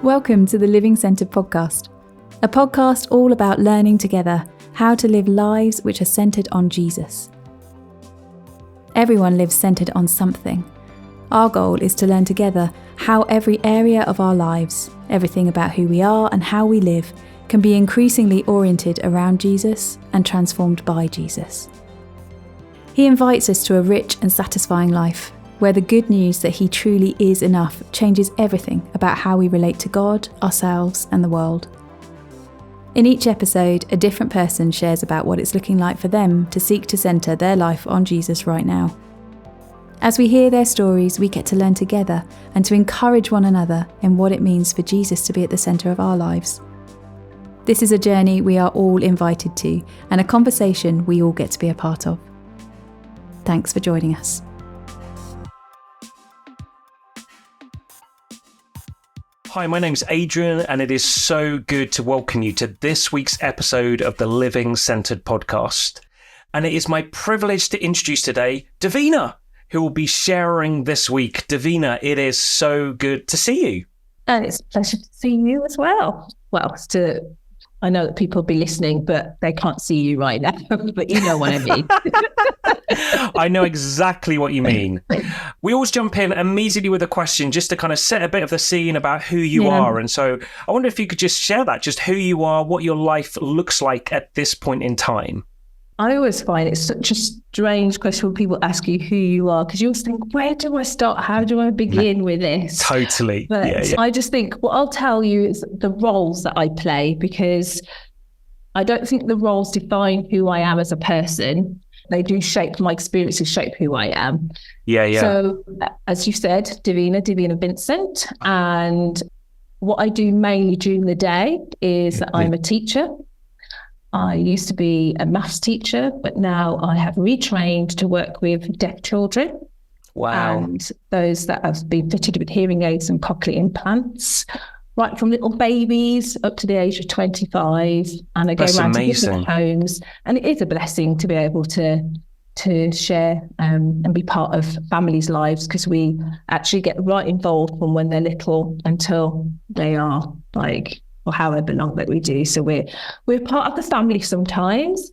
Welcome to the Living Centred podcast, a podcast all about learning together how to live lives which are centred on Jesus. Everyone lives centred on something. Our goal is to learn together how every area of our lives, everything about who we are and how we live, can be increasingly oriented around Jesus and transformed by Jesus. He invites us to a rich and satisfying life, where the good news that he truly is enough changes everything about how we relate to God, ourselves, and the world. In each episode, a different person shares about what it's looking like for them to seek to centre their life on Jesus right now. As we hear their stories, we get to learn together and to encourage one another in what it means for Jesus to be at the centre of our lives. This is a journey we are all invited to, and a conversation we all get to be a part of. Thanks for joining us. Hi, my name's Adrian, and it is so good to welcome you to this week's episode of the Living Centred podcast. And it is my privilege to introduce today Davina, who will be sharing this week. Davina, it is so good to see you. And it's a pleasure to see you as well. Well, I know that people will be listening, but they can't see you right now, but you know what I mean. I know exactly what you mean. We always jump in immediately with a question just to kind of set a bit of the scene about who you are. And so I wonder if you could just share that, just who you are, what your life looks like at this point in time. I always find it's such a strange question when people ask you who you are, because you always think, where do I start? How do I begin with this? Totally. But I just think what I'll tell you is the roles that I play, because I don't think the roles define who I am as a person. They do shape my experiences, shape who I am. Yeah. So as you said, Davina Vincent. And what I do mainly during the day is that I'm a teacher. I used to be a maths teacher, but now I have retrained to work with deaf children. Wow. And those that have been fitted with hearing aids and cochlear implants, right from little babies up to the age of 25. And I go around to different homes. And it is a blessing to be able to share and be part of families' lives, because we actually get right involved from when they're little until they are or however long that we do. So we're part of the family sometimes.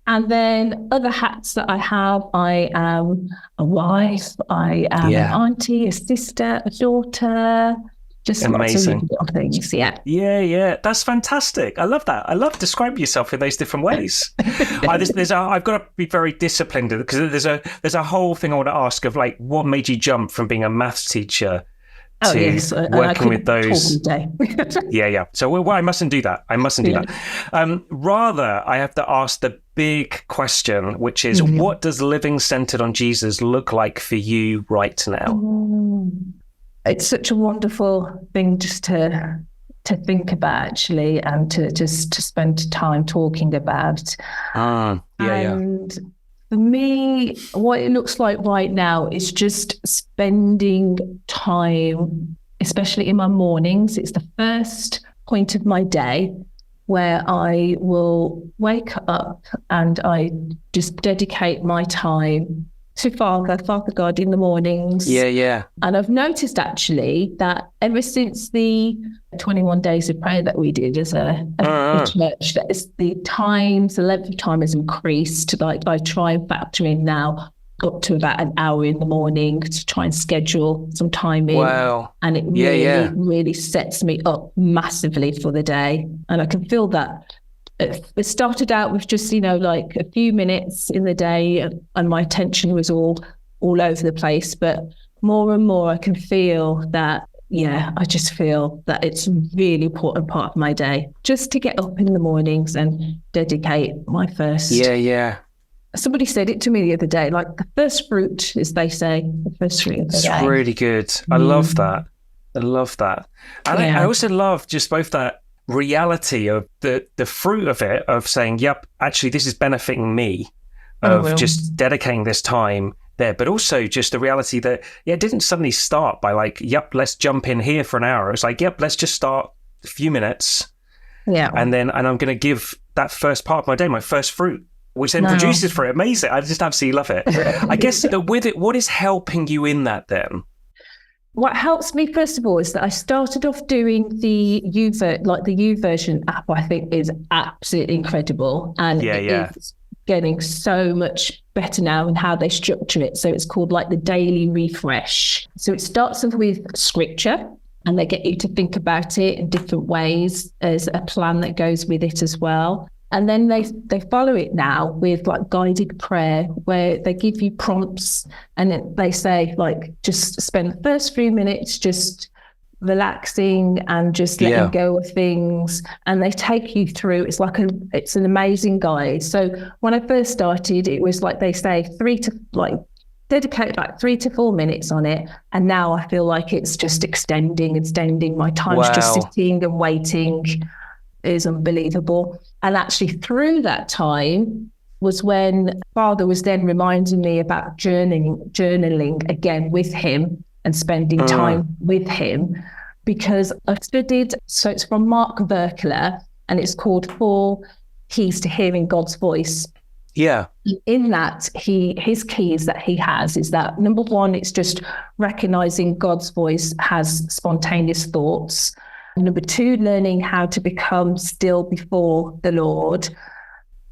And then other hats that I have, I am a wife, I am an auntie, a sister, a daughter, just amazing little things. Yeah. That's fantastic. I love that. I love describing yourself in those different ways. I've got to be very disciplined, because there's a whole thing I want to ask of what made you jump from being a maths teacher to working with those. Yeah. So I mustn't do that. Do that. Rather, I have to ask the big question, which is, what does living centered on Jesus look like for you right now? It's such a wonderful thing just to think about, actually, and to spend time talking about. For me, what it looks like right now is just spending time, especially in my mornings. It's the first point of my day where I will wake up and I just dedicate my time to Father God in the mornings. Yeah. And I've noticed actually that ever since the 21 days of prayer that we did as a church, that is the length of time has increased. I try and factor in now up to about an hour in the morning to try and schedule some time in. Wow. And it really sets me up massively for the day. And I can feel that. It started out with just, a few minutes in the day, and my attention was all over the place. But more and more I can feel that, I just feel that it's a really important part of my day, just to get up in the mornings and dedicate my first. Yeah. Somebody said it to me the other day, the first fruit, as they say, the first fruit of the day. It's really good. I love that. And I also love just both that reality of the fruit of it, of saying, yep, actually this is benefiting me, of just dedicating this time there, but also just the reality that it didn't suddenly start by yep, let's jump in here for an hour. It's yep, let's just start a few minutes, and I'm going to give that first part of my day my first fruit, which then produces for it. Amazing. I just absolutely love it. I guess that with it, what is helping you in that then? What helps me, first of all, is that I started off doing the YouVersion app. I think is absolutely incredible, and it is getting so much better now in how they structure it. So it's called like the daily refresh. So it starts off with scripture, and they get you to think about it in different ways. There's a plan that goes with it as well. And then they follow it now with like guided prayer, where they give you prompts, and they say like, just spend the first few minutes just relaxing and just letting go of things. And they take you through. It's an amazing guide. So when I first started, it was like they say dedicate like 3 to 4 minutes on it. And now I feel like it's just extending my time's just sitting and waiting. Is unbelievable. And actually through that time was when Father was then reminding me about journaling again with him and spending time with him, because I studied, so it's from Mark Verkler, and it's called 4 Keys to Hearing God's Voice. Yeah. In that, his keys that he has is that, number 1, it's just recognizing God's voice has spontaneous thoughts. Number 2, learning how to become still before the Lord.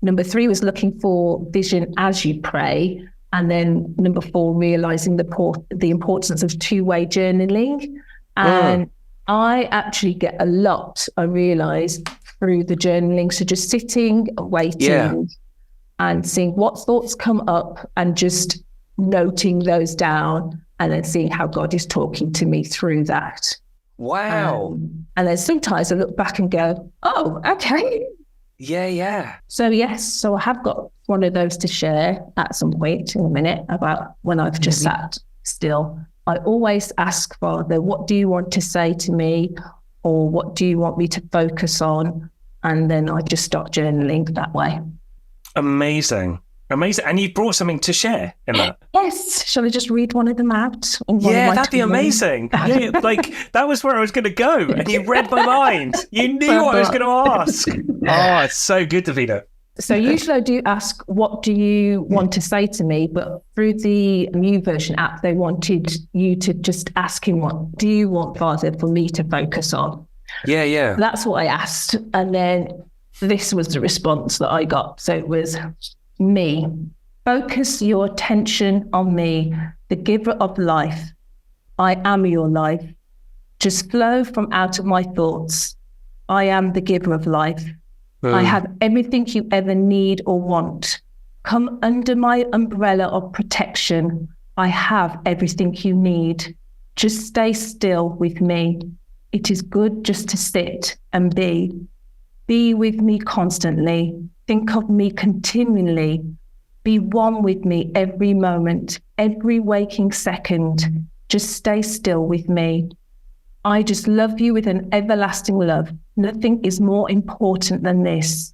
Number 3 was looking for vision as you pray. And then number 4, realizing the importance of 2-way journaling. And I actually get a lot, I realize, through the journaling. So just sitting, waiting, and seeing what thoughts come up and just noting those down, and then seeing how God is talking to me through that. Wow. And then sometimes I look back and go, oh, okay. Yeah. So I have got one of those to share at some point in a minute about when I've just sat still. I always ask Father, what do you want to say to me? Or what do you want me to focus on? And then I just start journaling that way. Amazing. And you've brought something to share in that. Yes. Shall I just read one of them out? Yeah, that'd be amazing. That was where I was going to go. And you read my mind. You knew what I was going to ask. Oh, it's so good, Davina. So usually I do ask, what do you want to say to me? But through the YouVersion app, they wanted you to just ask him, what do you want, Father, for me to focus on? Yeah. That's what I asked. And then this was the response that I got. So it was, me. Focus your attention on me, the giver of life. I am your life. Just flow from out of my thoughts. I am the giver of life. I have everything you ever need or want. Come under my umbrella of protection. I have everything you need. Just stay still with me. It is good just to sit and be. Be with me constantly. Think of me continually. Be one with me every moment, every waking second. Just stay still with me. I just love you with an everlasting love. Nothing is more important than this.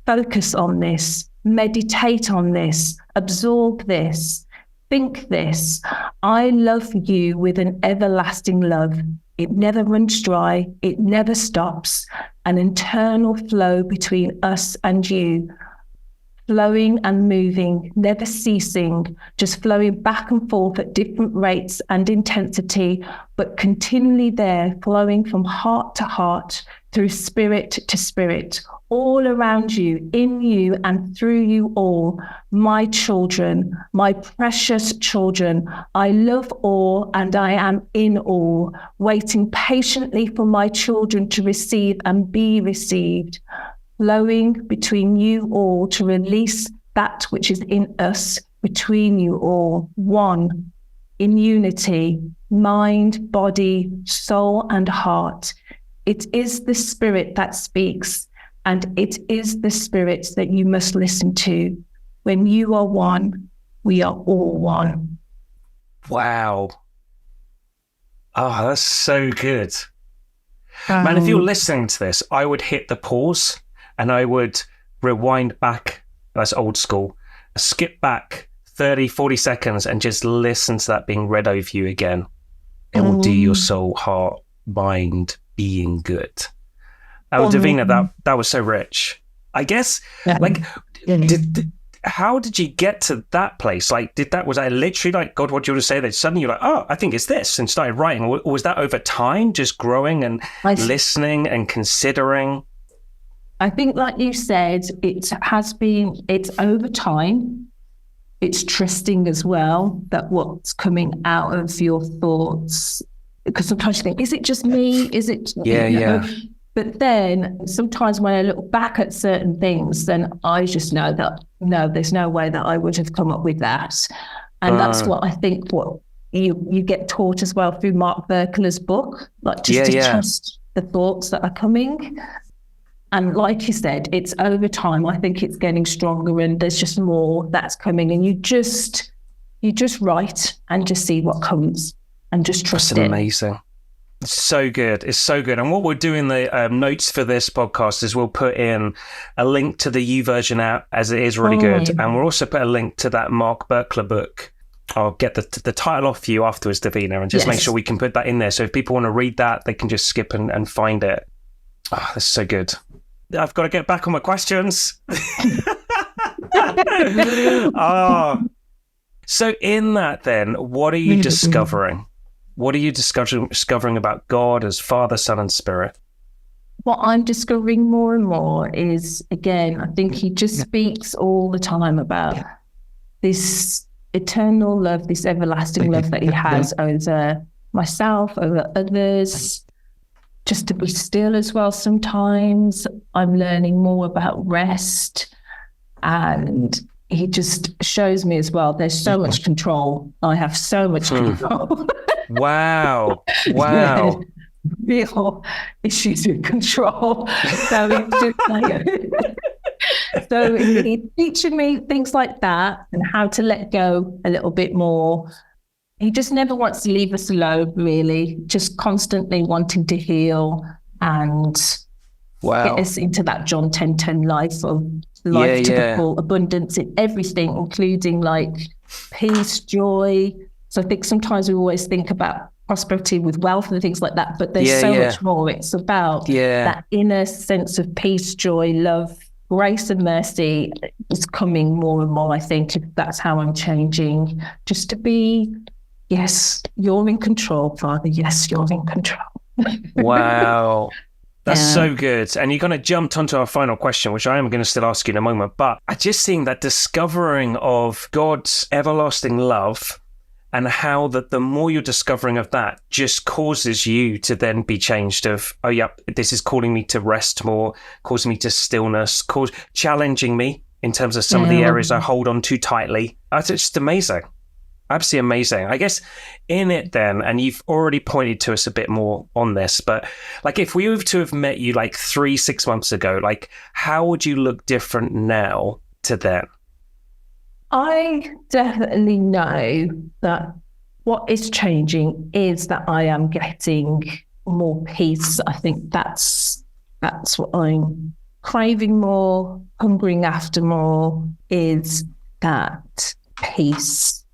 Focus on this. Meditate on this. Absorb this. Think this. I love you with an everlasting love. It never runs dry. It never stops. An internal flow between us and you. Flowing and moving, never ceasing, just flowing back and forth at different rates and intensity, but continually there, flowing from heart to heart, through spirit to spirit, all around you, in you and through you all. My children, my precious children, I love all and I am in all, waiting patiently for my children to receive and be received. Flowing between you all to release that which is in us, between you all, one, in unity, mind, body, soul, and heart. It is the Spirit that speaks, and it is the Spirit that you must listen to. When you are one, we are all one. Wow. Oh, that's so good. Man, if you're listening to this, I would hit the pause. And I would rewind back, that's old school, skip back 30, 40 seconds and just listen to that being read over you again. It will do your soul, heart, mind, being good. Davina, that was so rich. I guess, how did you get to that place? Like, was that literally like, God, what do you want to say? Then suddenly you're like, oh, I think it's this, and started writing. Or was that over time, just growing and listening and considering? I think, like you said, it's over time. It's trusting as well that what's coming out of your thoughts, because sometimes you think, is it just me? Is it? Yeah. But then sometimes when I look back at certain things, then I just know that, no, there's no way that I would have come up with that. And that's what I think what you get taught as well through Mark Berkler's book, like just to trust the thoughts that are coming. And like you said, it's over time. I think it's getting stronger and there's just more that's coming. And you just write and just see what comes and just trust it. That's amazing. It's so good. It's so good. And what we'll do in the notes for this podcast is we'll put in a link to the YouVersion app, as it is really good. And we'll also put a link to that Mark Berkler book. I'll get the title off for you afterwards, Davina, and just make sure we can put that in there. So if people want to read that, they can just skip and find it. Oh, that's so good. I've got to get back on my questions. So in that then, what are you discovering? What are you discovering about God as Father, Son, and Spirit? What I'm discovering more and more is, again, I think he just speaks all the time about this eternal love, this everlasting love that he has over myself, over others, just to be still as well. Sometimes I'm learning more about rest, and he just shows me as well, there's so much control. I have so much control. Wow. Yeah, real issues with control. So he's teaching me things like that and how to let go a little bit more. He just never wants to leave us alone, really, just constantly wanting to heal and get us into that John 10:10 life of life to the full, abundance in everything, including like peace, joy. So I think sometimes we always think about prosperity with wealth and things like that, but there's so much more. It's about that inner sense of peace, joy, love, grace and mercy is coming more and more. I think that's how I'm changing, just to be, yes, you're in control, Father. Yes, you're in control. Wow. That's so good. And you kind of jumped onto our final question, which I am going to still ask you in a moment. But I just seeing that discovering of God's everlasting love, and how that the more you're discovering of that just causes you to then be changed of, oh, yeah, this is calling me to rest more, causing me to stillness, challenging me in terms of some of the areas I hold on too tightly. It's just amazing. Absolutely amazing. I guess in it then, and you've already pointed to us a bit more on this, but like if we were to have met you like 6 months ago, like how would you look different now to then? I definitely know that what is changing is that I am getting more peace. I think that's what I'm craving more, hungering after more, is that peace.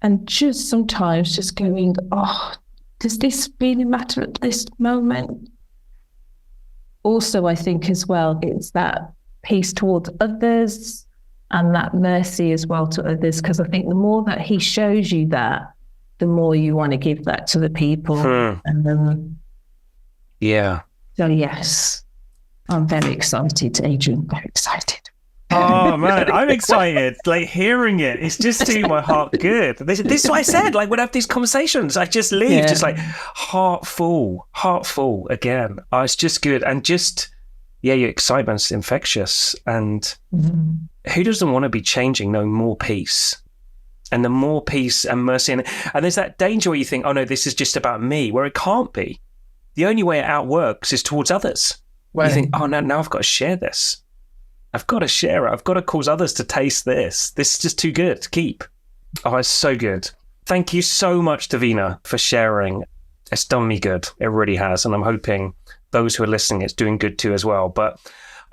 And just sometimes just going, oh, does this really matter at this moment? Also, I think as well, it's that peace towards others, and that mercy as well to others, because I think the more that he shows you that, the more you want to give that to the people. And so yes, I'm very excited, Adrian, very excited. Oh man, I'm excited. Like hearing it, it's just doing my heart good. This is what I said. Like when I have these conversations, I just leave just like heart full again. Oh, it's just good, and just your excitement's infectious. And who doesn't want to be changing? No, more peace, and the more peace and mercy, and there's that danger where you think, oh no, this is just about me, where it can't be. The only way it outworks is towards others. Where you think, oh no, now I've got to share this. I've got to share it. I've got to cause others to taste this. This is just too good to keep. Oh, it's so good. Thank you so much, Davina, for sharing. It's done me good. It really has. And I'm hoping those who are listening, it's doing good too as well. But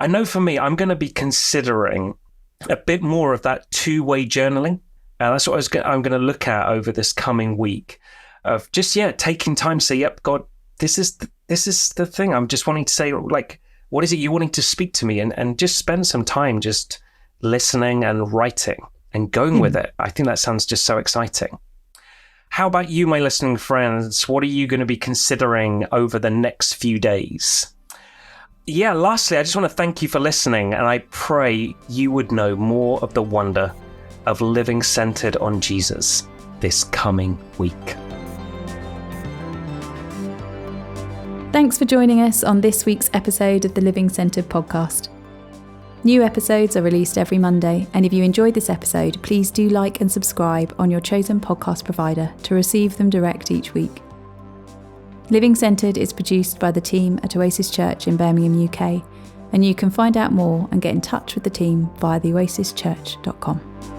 I know for me, I'm going to be considering a bit more of that two-way journaling. That's what I'm going to look at over this coming week of just, taking time to say, yep, God, this is the thing. I'm just wanting to say, like, what is it you're wanting to speak to me? And just spend some time just listening and writing and going with it. I think that sounds just so exciting. How about you, my listening friends? What are you going to be considering over the next few days? Yeah, lastly, I just want to thank you for listening, and I pray you would know more of the wonder of living centered on Jesus this coming week. Thanks for joining us on this week's episode of the Living Centered podcast. New episodes are released every Monday, and if you enjoyed this episode, please do like and subscribe on your chosen podcast provider to receive them direct each week. Living Centered is produced by the team at Oasis Church in Birmingham, UK, and you can find out more and get in touch with the team via theoasischurch.com.